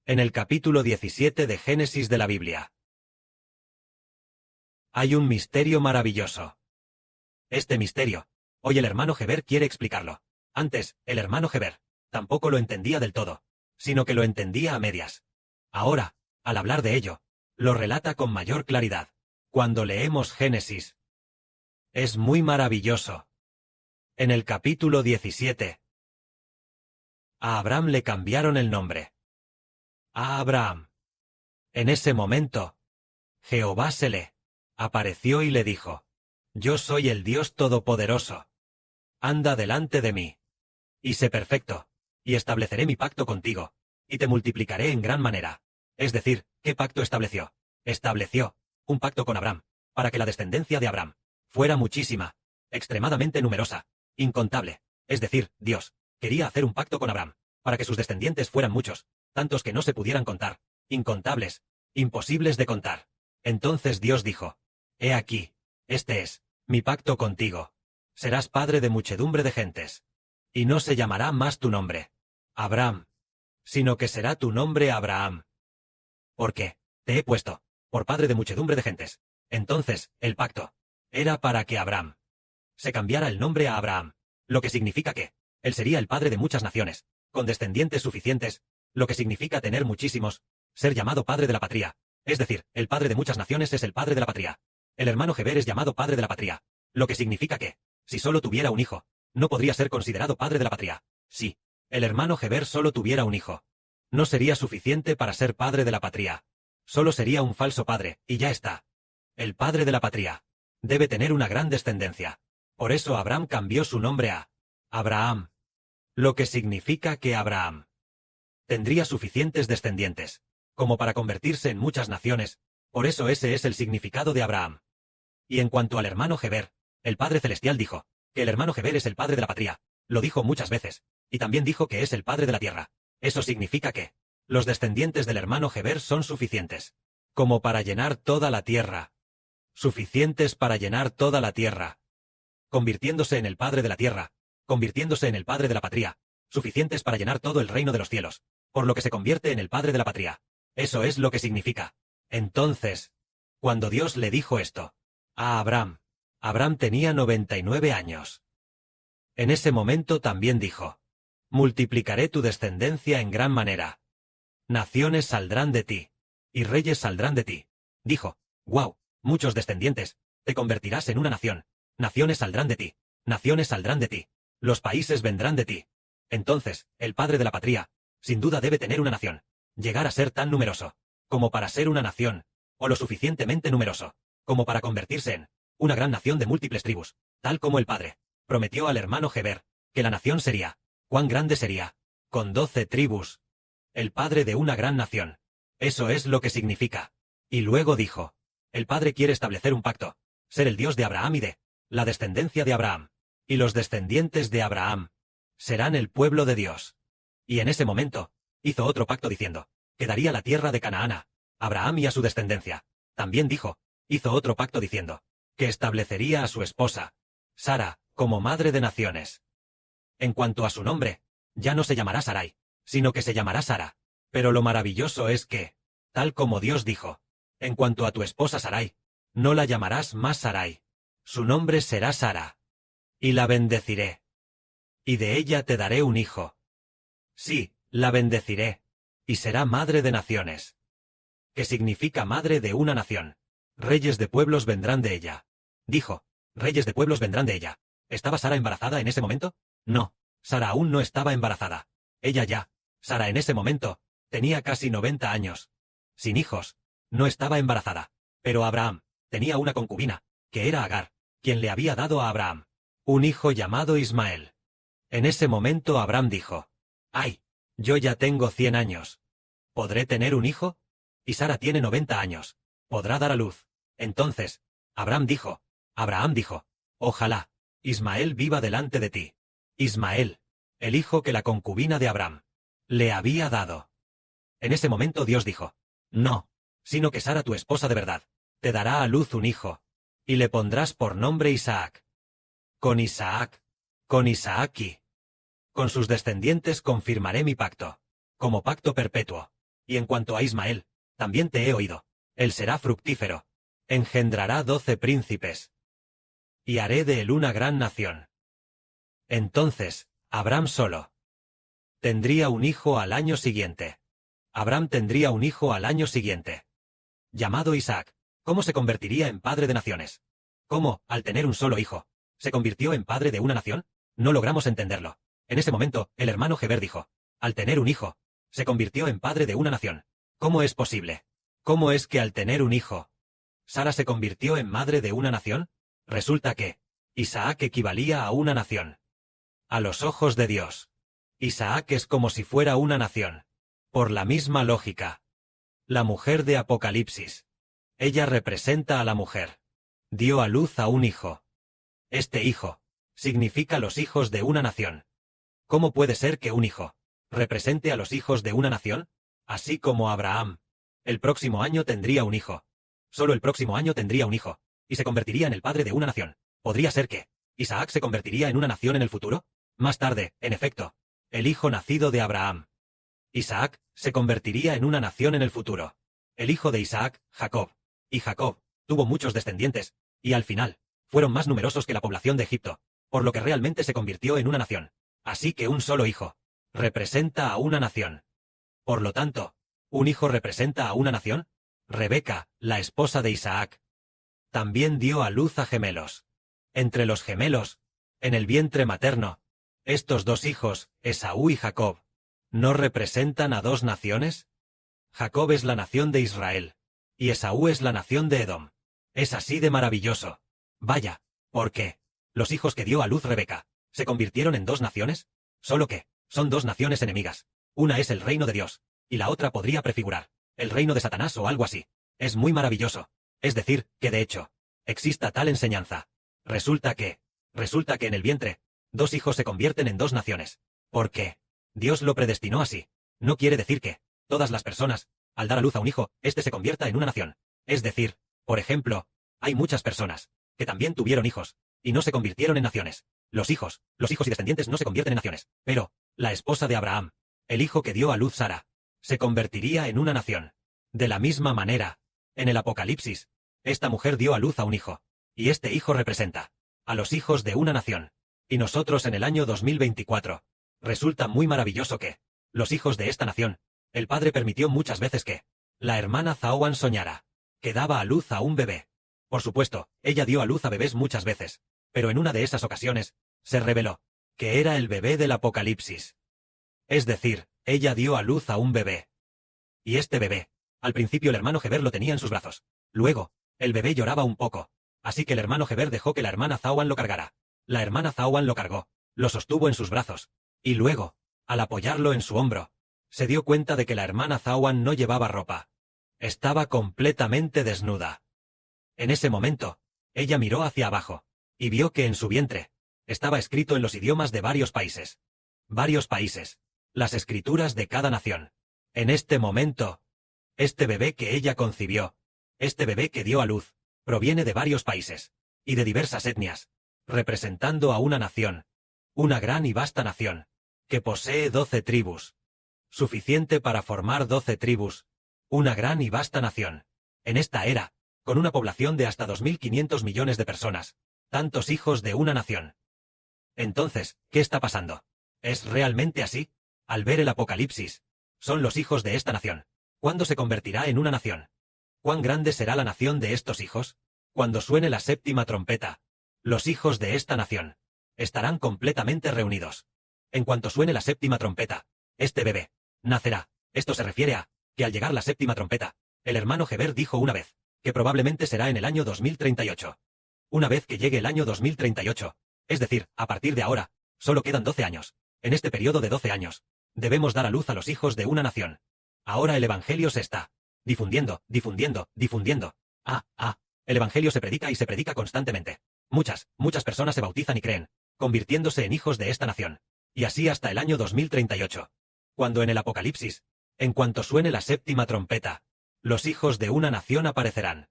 En el capítulo 17 de Génesis de la Biblia. Hay un misterio maravilloso. Este misterio, hoy el hermano Heber quiere explicarlo. Antes, el hermano Heber tampoco lo entendía del todo, sino que lo entendía a medias. Ahora, al hablar de ello, lo relata con mayor claridad. Cuando leemos Génesis, es muy maravilloso. En el capítulo 17, a Abraham le cambiaron el nombre a Abraham. En ese momento, Jehová se le apareció y le dijo: Yo soy el Dios Todopoderoso. Anda delante de mí, y sé perfecto, y estableceré mi pacto contigo, y te multiplicaré en gran manera. Es decir, ¿qué pacto estableció? Estableció un pacto con Abraham, para que la descendencia de Abraham fuera muchísima, extremadamente numerosa, incontable. Es decir, Dios quería hacer un pacto con Abraham, para que sus descendientes fueran muchos, tantos que no se pudieran contar, incontables, imposibles de contar. Entonces Dios dijo: He aquí, este es mi pacto contigo. Serás padre de muchedumbre de gentes. Y no se llamará más tu nombre Abraham, sino que será tu nombre Abraham. Porque te he puesto por padre de muchedumbre de gentes. Entonces, el pacto era para que Abraham se cambiara el nombre a Abraham, lo que significa que él sería el padre de muchas naciones, con descendientes suficientes, lo que significa tener muchísimos, ser llamado padre de la patria. Es decir, el padre de muchas naciones es el padre de la patria. El hermano Heber es llamado padre de la patria, lo que significa que, si solo tuviera un hijo, no podría ser considerado padre de la patria. Si el hermano Heber solo tuviera un hijo, no sería suficiente para ser padre de la patria. Solo sería un falso padre, y ya está. El padre de la patria debe tener una gran descendencia. Por eso Abraham cambió su nombre a Abraham, lo que significa que Abraham tendría suficientes descendientes como para convertirse en muchas naciones. Por eso ese es el significado de Abraham. Y en cuanto al hermano Heber, el Padre Celestial dijo que el hermano Heber es el padre de la patria. Lo dijo muchas veces, y también dijo que es el padre de la tierra. Eso significa que los descendientes del hermano Heber son suficientes como para llenar toda la tierra. Suficientes para llenar toda la tierra, convirtiéndose en el padre de la tierra, convirtiéndose en el padre de la patria, suficientes para llenar todo el reino de los cielos, por lo que se convierte en el padre de la patria. Eso es lo que significa. Entonces, cuando Dios le dijo esto a Abraham, Abraham tenía 99 años. En ese momento también dijo: Multiplicaré tu descendencia en gran manera. Naciones saldrán de ti, y reyes saldrán de ti. Dijo: ¡Wow! Muchos descendientes, te convertirás en una nación. Naciones saldrán de ti, naciones saldrán de ti. Los países vendrán de ti. Entonces, el padre de la patria, sin duda debe tener una nación. Llegar a ser tan numeroso como para ser una nación, o lo suficientemente numeroso como para convertirse en una gran nación de múltiples tribus, tal como el padre prometió al hermano Heber que la nación sería. ¿Cuán grande sería? Con 12 tribus. El padre de una gran nación. Eso es lo que significa. Y luego dijo: el padre quiere establecer un pacto, ser el Dios de Abraham y de la descendencia de Abraham. Y los descendientes de Abraham serán el pueblo de Dios. Y en ese momento hizo otro pacto diciendo que daría la tierra de Canaán a Abraham y a su descendencia. También dijo, hizo otro pacto diciendo que establecería a su esposa, Sara, como madre de naciones. En cuanto a su nombre, ya no se llamará Sarai, sino que se llamará Sara. Pero lo maravilloso es que, tal como Dios dijo, en cuanto a tu esposa Sarai, no la llamarás más Sarai. Su nombre será Sara. Y la bendeciré. Y de ella te daré un hijo. Sí, la bendeciré. Y será madre de naciones. Que significa madre de una nación. Reyes de pueblos vendrán de ella. Dijo: reyes de pueblos vendrán de ella. ¿Estaba Sara embarazada en ese momento? No, Sara aún no estaba embarazada. Ella ya, Sara en ese momento, tenía casi 90 años. Sin hijos, no estaba embarazada. Pero Abraham tenía una concubina, que era Agar, quien le había dado a Abraham un hijo llamado Ismael. En ese momento Abraham dijo: ¡ay! Yo ya tengo 100 años. ¿Podré tener un hijo? Y Sara tiene 90 años. ¿Podrá dar a luz? Entonces, Abraham dijo: ojalá Ismael viva delante de ti. Ismael, el hijo que la concubina de Abraham le había dado. En ese momento Dios dijo: no, sino que Sara, tu esposa de verdad, te dará a luz un hijo, y le pondrás por nombre Isaac. Con Isaac y con sus descendientes confirmaré mi pacto, como pacto perpetuo. Y en cuanto a Ismael, también te he oído. Él será fructífero. Engendrará 12 príncipes. Y haré de él una gran nación. Entonces, Abraham solo tendría un hijo al año siguiente. Abraham tendría un hijo al año siguiente, llamado Isaac. ¿Cómo se convertiría en padre de naciones? ¿Cómo, al tener un solo hijo, se convirtió en padre de una nación? No logramos entenderlo. En ese momento, el hermano Heber dijo, al tener un hijo, se convirtió en padre de una nación. ¿Cómo es posible? ¿Cómo es que al tener un hijo, Sara se convirtió en madre de una nación? Resulta que Isaac equivalía a una nación. A los ojos de Dios, Isaac es como si fuera una nación. Por la misma lógica. La mujer de Apocalipsis. Ella representa a la mujer. Dio a luz a un hijo. Este hijo significa los hijos de una nación. ¿Cómo puede ser que un hijo represente a los hijos de una nación? Así como Abraham. El próximo año tendría un hijo. Solo el próximo año tendría un hijo, y se convertiría en el padre de una nación. ¿Podría ser que Isaac se convertiría en una nación en el futuro? Más tarde, en efecto, el hijo nacido de Abraham, Isaac, se convertiría en una nación en el futuro. El hijo de Isaac, Jacob. Y Jacob tuvo muchos descendientes, y al final, fueron más numerosos que la población de Egipto, por lo que realmente se convirtió en una nación. Así que un solo hijo representa a una nación. Por lo tanto, ¿un hijo representa a una nación? Rebeca, la esposa de Isaac, también dio a luz a gemelos. Entre los gemelos, en el vientre materno, estos dos hijos, Esaú y Jacob, ¿no representan a dos naciones? Jacob es la nación de Israel, y Esaú es la nación de Edom. Es así de maravilloso. Vaya, ¿por qué? Los hijos que dio a luz Rebeca, ¿se convirtieron en dos naciones? Solo que, son dos naciones enemigas. Una es el reino de Dios, y la otra podría prefigurar el reino de Satanás o algo así. Es muy maravilloso. Es decir, que de hecho, exista tal enseñanza. Resulta que en el vientre, dos hijos se convierten en dos naciones. ¿Por qué? Dios lo predestinó así. No quiere decir que todas las personas, al dar a luz a un hijo, éste se convierta en una nación. Es decir, por ejemplo, hay muchas personas que también tuvieron hijos y no se convirtieron en naciones. Los hijos y descendientes no se convierten en naciones. Pero, la esposa de Abraham, el hijo que dio a luz Sara, se convertiría en una nación. De la misma manera, en el Apocalipsis, esta mujer dio a luz a un hijo, y este hijo representa a los hijos de una nación. Y nosotros en el año 2024, resulta muy maravilloso que los hijos de esta nación, el padre permitió muchas veces que la hermana Zaowan soñara que daba a luz a un bebé. Por supuesto, ella dio a luz a bebés muchas veces, pero en una de esas ocasiones, se reveló que era el bebé del Apocalipsis. Es decir, ella dio a luz a un bebé. Y este bebé, al principio el hermano Heber lo tenía en sus brazos. Luego, el bebé lloraba un poco, así que el hermano Heber dejó que la hermana Zaowan lo cargara. La hermana Zaowan lo cargó, lo sostuvo en sus brazos, y luego, al apoyarlo en su hombro, se dio cuenta de que la hermana Zaowan no llevaba ropa. Estaba completamente desnuda. En ese momento, ella miró hacia abajo, y vio que en su vientre estaba escrito en los idiomas de varios países. Varios países. Las escrituras de cada nación. En este momento, este bebé que ella concibió, este bebé que dio a luz, proviene de varios países, y de diversas etnias, representando a una nación, una gran y vasta nación, que posee 12 tribus. Suficiente para formar 12 tribus, una gran y vasta nación. En esta era, con una población de hasta 2.500 millones de personas, tantos hijos de una nación. Entonces, ¿qué está pasando? ¿Es realmente así? Al ver el Apocalipsis, son los hijos de esta nación. ¿Cuándo se convertirá en una nación? ¿Cuán grande será la nación de estos hijos? Cuando suene la séptima trompeta, los hijos de esta nación estarán completamente reunidos. En cuanto suene la séptima trompeta, este bebé nacerá. Esto se refiere a que al llegar la séptima trompeta, el hermano Heber dijo una vez que probablemente será en el año 2038. Una vez que llegue el año 2038, es decir, a partir de ahora, solo quedan 12 años. En este periodo de 12 años, debemos dar a luz a los hijos de una nación. Ahora el Evangelio se está difundiendo. El Evangelio se predica y se predica constantemente. Muchas personas se bautizan y creen, convirtiéndose en hijos de esta nación. Y así hasta el año 2038. Cuando en el Apocalipsis, en cuanto suene la séptima trompeta, los hijos de una nación aparecerán.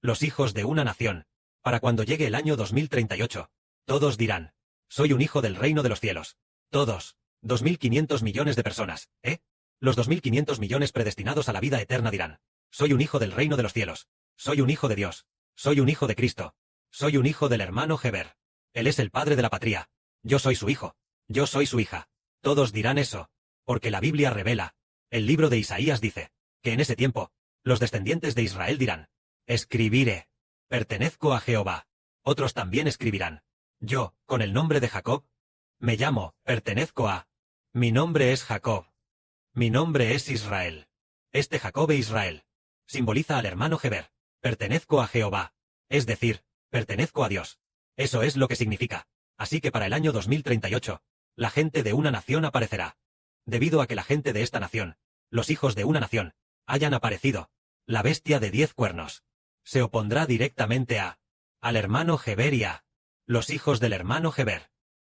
Los hijos de una nación, para cuando llegue el año 2038, todos dirán, soy un hijo del reino de los cielos. Todos, 2.500 millones de personas, ¿eh? Los 2500 millones predestinados a la vida eterna dirán: soy un hijo del reino de los cielos. Soy un hijo de Dios. Soy un hijo de Cristo. Soy un hijo del hermano Heber. Él es el padre de la patria. Yo soy su hijo. Yo soy su hija. Todos dirán eso. Porque la Biblia revela. El libro de Isaías dice que en ese tiempo, los descendientes de Israel dirán: escribiré. Pertenezco a Jehová. Otros también escribirán: yo, con el nombre de Jacob, me llamo, pertenezco a. Mi nombre es Jacob. Mi nombre es Israel. Este Jacob e Israel simboliza al hermano Heber. Pertenezco a Jehová. Es decir, pertenezco a Dios. Eso es lo que significa. Así que para el año 2038, la gente de una nación aparecerá. Debido a que la gente de esta nación, los hijos de una nación, hayan aparecido, la bestia de 10 cuernos se opondrá directamente al hermano Heber y a los hijos del hermano Heber.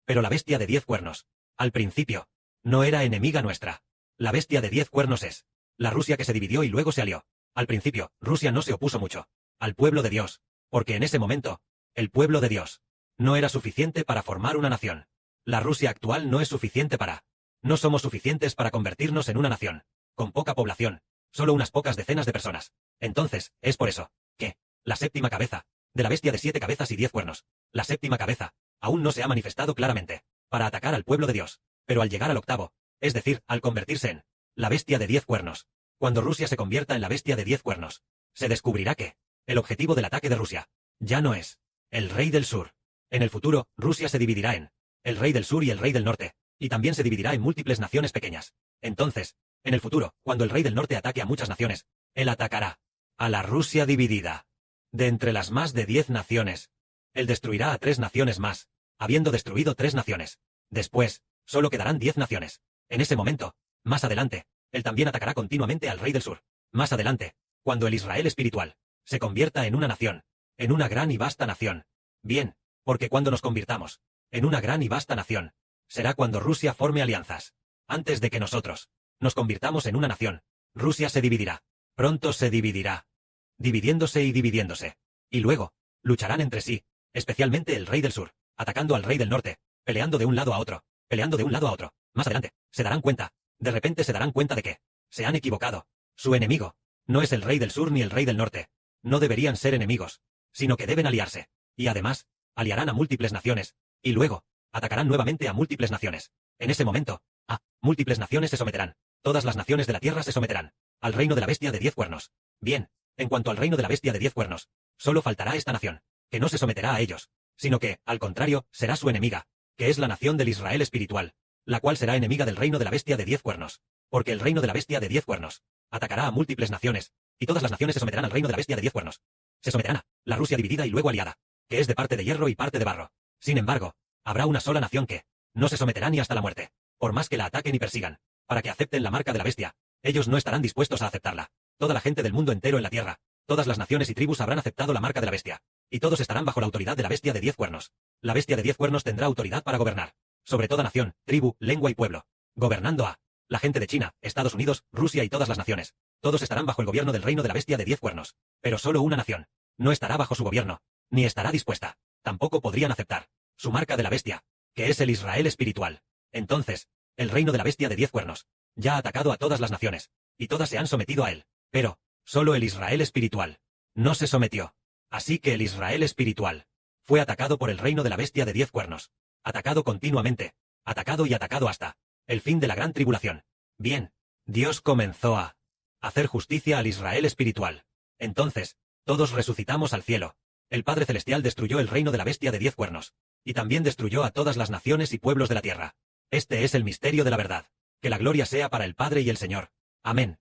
Pero la bestia de 10 cuernos, al principio, no era enemiga nuestra. La bestia de 10 cuernos es la Rusia que se dividió y luego se alió. Al principio, Rusia no se opuso mucho al pueblo de Dios, porque en ese momento, el pueblo de Dios no era suficiente para formar una nación. La Rusia actual no es suficiente para. No somos suficientes para convertirnos en una nación, con poca población, solo unas pocas decenas de personas. Entonces, es por eso que la séptima cabeza de la bestia de 7 cabezas y 10 cuernos, la séptima cabeza, aún no se ha manifestado claramente para atacar al pueblo de Dios, pero al llegar al octavo, es decir, al convertirse en la bestia de 10 cuernos, cuando Rusia se convierta en la bestia de 10 cuernos, se descubrirá que el objetivo del ataque de Rusia ya no es el rey del sur. En el futuro, Rusia se dividirá en el rey del sur y el rey del norte, y también se dividirá en múltiples naciones pequeñas. Entonces, en el futuro, cuando el rey del norte ataque a muchas naciones, él atacará a la Rusia dividida. De entre las más de 10 naciones, él destruirá a 3 naciones más, habiendo destruido 3 naciones. Después, solo quedarán 10 naciones. En ese momento, más adelante, él también atacará continuamente al rey del sur. Más adelante, cuando el Israel espiritual se convierta en una nación, en una gran y vasta nación. Bien, porque cuando nos convirtamos en una gran y vasta nación, será cuando Rusia forme alianzas. Antes de que nosotros nos convirtamos en una nación, Rusia se dividirá. Pronto se dividirá. Dividiéndose y dividiéndose. Y luego, lucharán entre sí, especialmente el rey del sur, atacando al rey del norte, peleando de un lado a otro, peleando de un lado a otro. Más adelante, se darán cuenta, de repente se darán cuenta de que se han equivocado. Su enemigo no es el rey del sur ni el rey del norte. No deberían ser enemigos, sino que deben aliarse. Y además, aliarán a múltiples naciones, y luego, atacarán nuevamente a múltiples naciones. En ese momento, múltiples naciones se someterán. Todas las naciones de la tierra se someterán al reino de la bestia de 10 cuernos. Bien, en cuanto al reino de la bestia de 10 cuernos, solo faltará esta nación, que no se someterá a ellos, sino que, al contrario, será su enemiga, que es la nación del Israel espiritual, la cual será enemiga del reino de la bestia de 10 cuernos, porque el reino de la bestia de 10 cuernos atacará a múltiples naciones, y todas las naciones se someterán al reino de la bestia de 10 cuernos. Se someterán a la Rusia dividida y luego aliada, que es de parte de hierro y parte de barro. Sin embargo, habrá una sola nación que no se someterá ni hasta la muerte, por más que la ataquen y persigan, para que acepten la marca de la bestia. Ellos no estarán dispuestos a aceptarla. Toda la gente del mundo entero en la tierra, todas las naciones y tribus habrán aceptado la marca de la bestia, y todos estarán bajo la autoridad de la bestia de 10 cuernos. La bestia de 10 cuernos tendrá autoridad para gobernar sobre toda nación, tribu, lengua y pueblo, gobernando a la gente de China, Estados Unidos, Rusia y todas las naciones. Todos estarán bajo el gobierno del reino de la bestia de 10 cuernos, pero solo una nación no estará bajo su gobierno, ni estará dispuesta. Tampoco podrían aceptar su marca de la bestia, que es el Israel espiritual. Entonces, el reino de la bestia de 10 cuernos ya ha atacado a todas las naciones, y todas se han sometido a él. Pero, solo el Israel espiritual no se sometió. Así que el Israel espiritual fue atacado por el reino de la bestia de 10 cuernos. Atacado continuamente. Atacado y atacado hasta el fin de la gran tribulación. Bien, Dios comenzó a hacer justicia al Israel espiritual. Entonces, todos resucitamos al cielo. El Padre Celestial destruyó el reino de la bestia de 10 cuernos, y también destruyó a todas las naciones y pueblos de la tierra. Este es el misterio de la verdad. Que la gloria sea para el Padre y el Señor. Amén.